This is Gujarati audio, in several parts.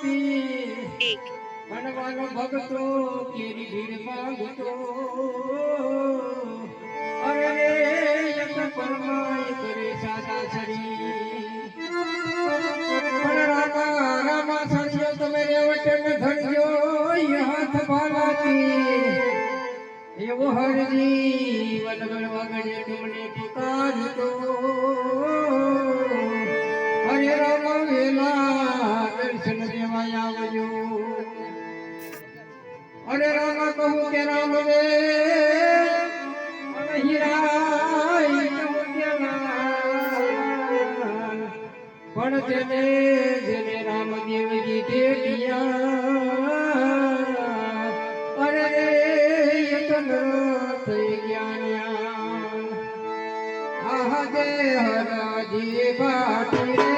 પાલાતી વનવાનો ભગતો કેરી ભીડ માંગતો અરે એક પરમાય કરે સાદા છરી પણ રામા સણજો તમે રેવટન ધણજો હાથ પાલાતી એવો હરજી વનગણ વગડે તમને પુકારતો હરે રામ વેલા દર્શન દેવા આવજો અરે રામ કહું કે રામ રે પણ તેને જેને રામદેવજી ટેટિયા અરે રે થઈ ગયા આહ દે હરાજી બાટી રે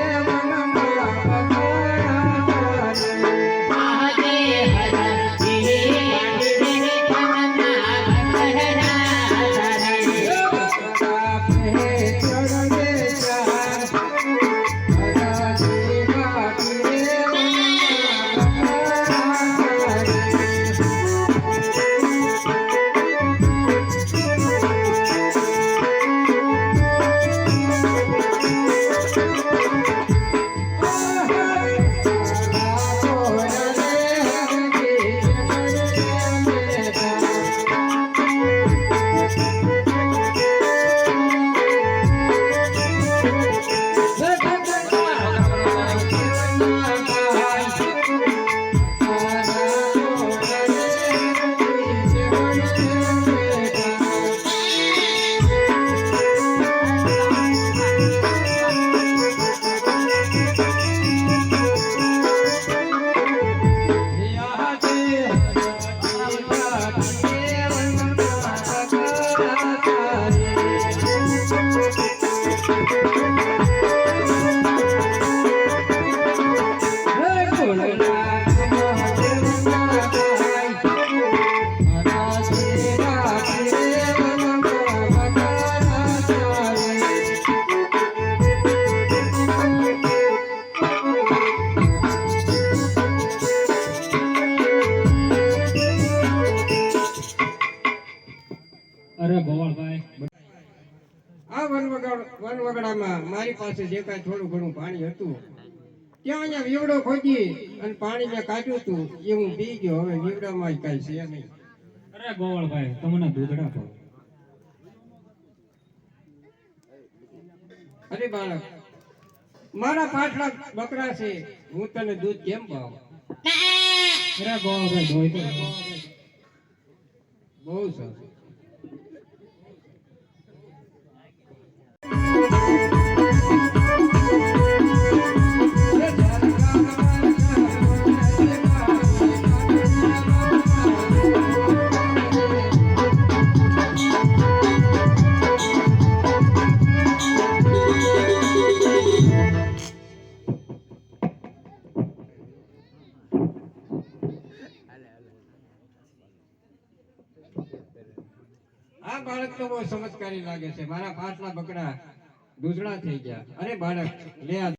વનવગડામાં મારી પાસે જે કાંઈ થોડું ઘણું પાણી હતું ત્યાં અહીંયા વીવડો ખોજી અને પાણી મેં કાઢ્યું હતું એ હું પી ગયો હવે વીવડામાં કાંઈ છે નહીં. અરે ગોવાળભાઈ તમને દૂધડા પાવ. અરે બાળક મારા પાછળ બકરા છે હું તને દૂધ કેમ પાવ? અરે ગોવાળભાઈ દોઈ તો બહુ સરસ. આ બાળક તો બહુ સમજકારી લાગે છે. મારા પાછલા બકરા દૂધડા થઈ ગયા. અરે બાળક લે આ